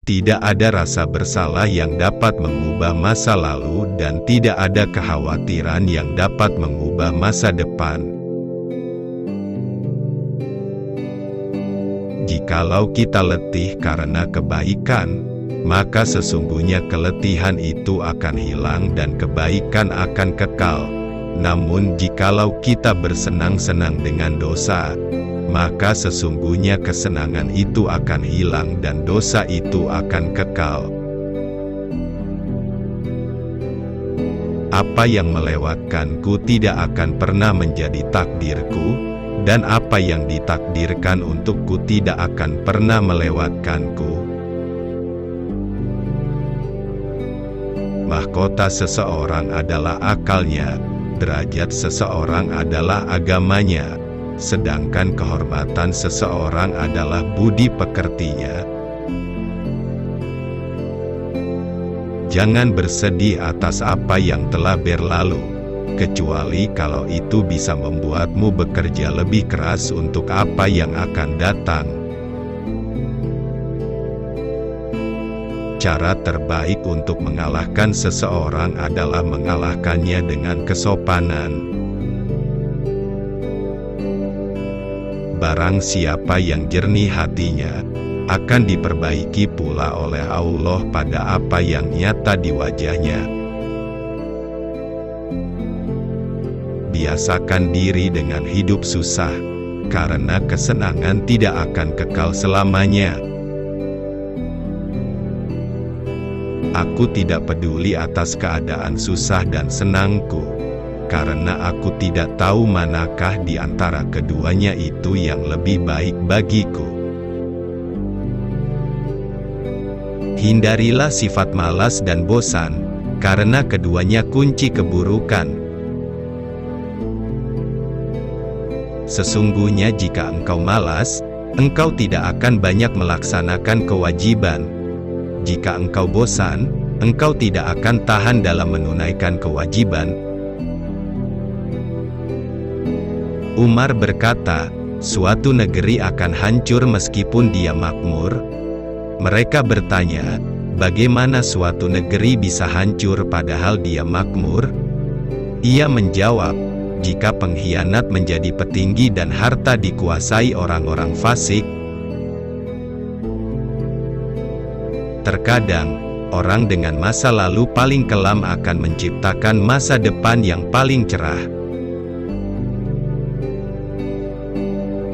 Tidak ada rasa bersalah yang dapat mengubah masa lalu dan tidak ada kekhawatiran yang dapat mengubah masa depan. Jikalau kita letih karena kebaikan, maka sesungguhnya keletihan itu akan hilang dan kebaikan akan kekal. Namun jikalau kita bersenang-senang dengan dosa, maka sesungguhnya kesenangan itu akan hilang dan dosa itu akan kekal. Apa yang melewatkanku tidak akan pernah menjadi takdirku, dan apa yang ditakdirkan untukku tidak akan pernah melewatkanku. Mahkota seseorang adalah akalnya, derajat seseorang adalah agamanya, sedangkan kehormatan seseorang adalah budi pekertinya. Jangan bersedih atas apa yang telah berlalu, kecuali kalau itu bisa membuatmu bekerja lebih keras untuk apa yang akan datang. Cara terbaik untuk mengalahkan seseorang adalah mengalahkannya dengan kesopanan. Barang siapa yang jernih hatinya, akan diperbaiki pula oleh Allah pada apa yang nyata di wajahnya. Biasakan diri dengan hidup susah, karena kesenangan tidak akan kekal selamanya. Aku tidak peduli atas keadaan susah dan senangku, karena aku tidak tahu manakah di antara keduanya itu yang lebih baik bagiku. Hindarilah sifat malas dan bosan, karena keduanya kunci keburukan. Sesungguhnya jika engkau malas, engkau tidak akan banyak melaksanakan kewajiban. Jika engkau bosan, engkau tidak akan tahan dalam menunaikan kewajiban. Umar berkata, suatu negeri akan hancur meskipun dia makmur. Mereka bertanya, bagaimana suatu negeri bisa hancur padahal dia makmur? Ia menjawab, jika pengkhianat menjadi petinggi dan harta dikuasai orang-orang fasik. Terkadang, orang dengan masa lalu paling kelam akan menciptakan masa depan yang paling cerah.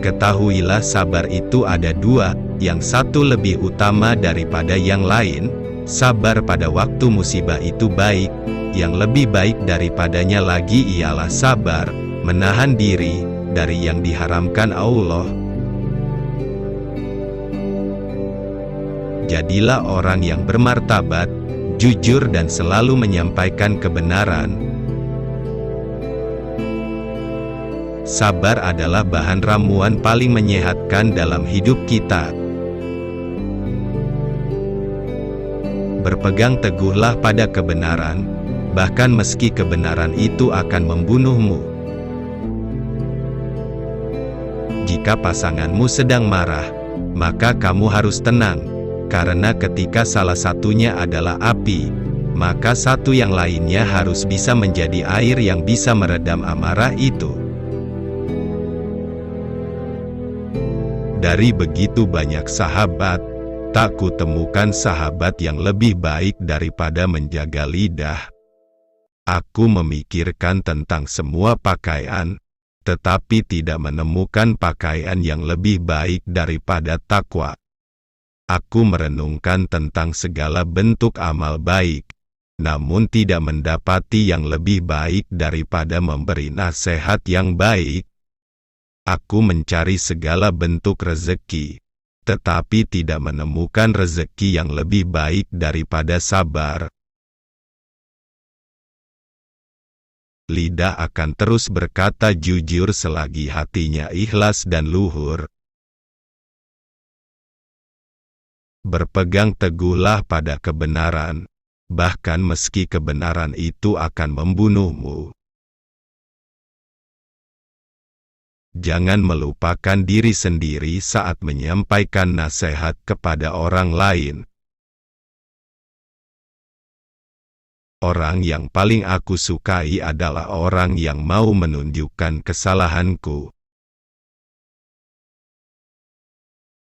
Ketahuilah sabar itu ada dua, yang satu lebih utama daripada yang lain. Sabar pada waktu musibah itu baik, yang lebih baik daripadanya lagi ialah sabar, menahan diri, dari yang diharamkan Allah. Jadilah orang yang bermartabat, jujur dan selalu menyampaikan kebenaran. Sabar adalah bahan ramuan paling menyehatkan dalam hidup kita. Berpegang teguhlah pada kebenaran, bahkan meski kebenaran itu akan membunuhmu. Jika pasanganmu sedang marah, maka kamu harus tenang, karena ketika salah satunya adalah api, maka satu yang lainnya harus bisa menjadi air yang bisa meredam amarah itu. Dari begitu banyak sahabat, tak kutemukan sahabat yang lebih baik daripada menjaga lidah. Aku memikirkan tentang semua pakaian, tetapi tidak menemukan pakaian yang lebih baik daripada takwa. Aku merenungkan tentang segala bentuk amal baik, namun tidak mendapati yang lebih baik daripada memberi nasihat yang baik. Aku mencari segala bentuk rezeki, tetapi tidak menemukan rezeki yang lebih baik daripada sabar. Lidah akan terus berkata jujur selagi hatinya ikhlas dan luhur. Berpegang teguhlah pada kebenaran, bahkan meski kebenaran itu akan membunuhmu. Jangan melupakan diri sendiri saat menyampaikan nasihat kepada orang lain, Orang yang paling aku sukai adalah orang yang mau menunjukkan kesalahanku.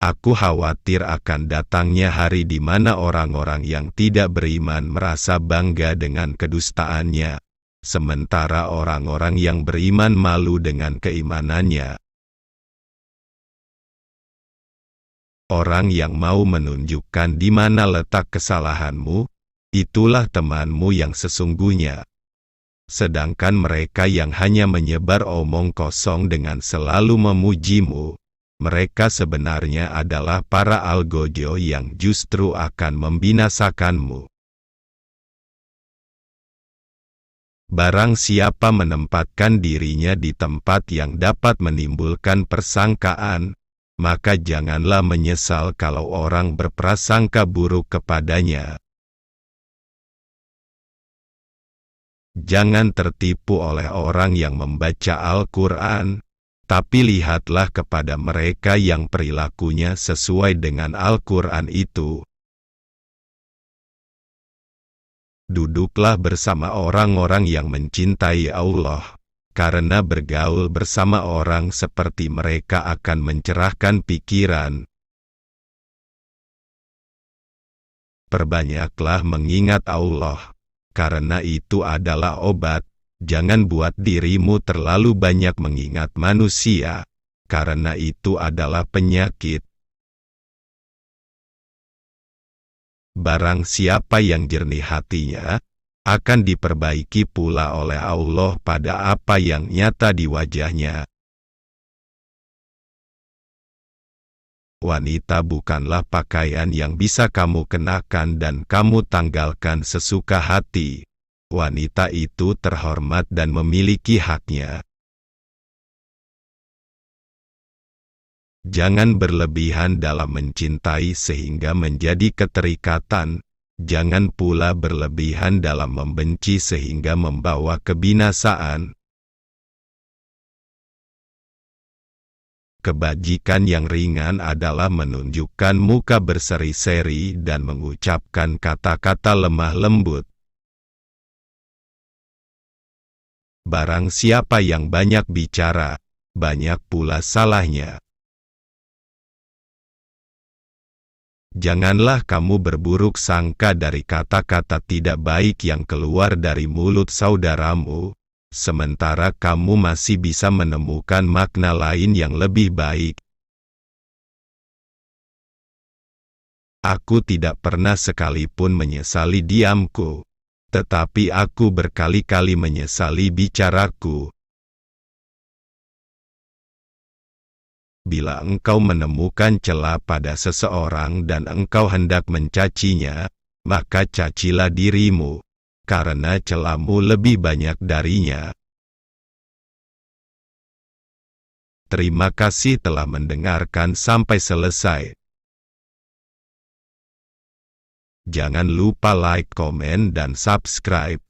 Aku khawatir akan datangnya hari di mana orang-orang yang tidak beriman merasa bangga dengan kedustaannya, sementara orang-orang yang beriman malu dengan keimanannya. Orang yang mau menunjukkan di mana letak kesalahanmu, itulah temanmu yang sesungguhnya. Sedangkan mereka yang hanya menyebar omong kosong dengan selalu memujimu, mereka sebenarnya adalah para algojo yang justru akan membinasakanmu. Barang siapa menempatkan dirinya di tempat yang dapat menimbulkan persangkaan, maka janganlah menyesal kalau orang berprasangka buruk kepadanya. Jangan tertipu oleh orang yang membaca Al-Quran, tapi lihatlah kepada mereka yang perilakunya sesuai dengan Al-Quran itu. Duduklah bersama orang-orang yang mencintai Allah, karena bergaul bersama orang seperti mereka akan mencerahkan pikiran. Perbanyaklah mengingat Allah, karena itu adalah obat. Jangan buat dirimu terlalu banyak mengingat manusia, karena itu adalah penyakit. Barang siapa yang jernih hatinya, akan diperbaiki pula oleh Allah pada apa yang nyata di wajahnya. Wanita bukanlah pakaian yang bisa kamu kenakan dan kamu tanggalkan sesuka hati. Wanita itu terhormat dan memiliki haknya. Jangan berlebihan dalam mencintai sehingga menjadi keterikatan, jangan pula berlebihan dalam membenci sehingga membawa kebinasaan. Kebajikan yang ringan adalah menunjukkan muka berseri-seri dan mengucapkan kata-kata lemah lembut. Barang siapa yang banyak bicara, banyak pula salahnya. Janganlah kamu berburuk sangka dari kata-kata tidak baik yang keluar dari mulut saudaramu, sementara kamu masih bisa menemukan makna lain yang lebih baik. Aku tidak pernah sekalipun menyesali diamku, tetapi aku berkali-kali menyesali bicaraku. Bila engkau menemukan celah pada seseorang dan engkau hendak mencacinya, maka cacilah dirimu, karena celahmu lebih banyak darinya. Terima kasih telah mendengarkan sampai selesai. Jangan lupa like, komen, dan subscribe.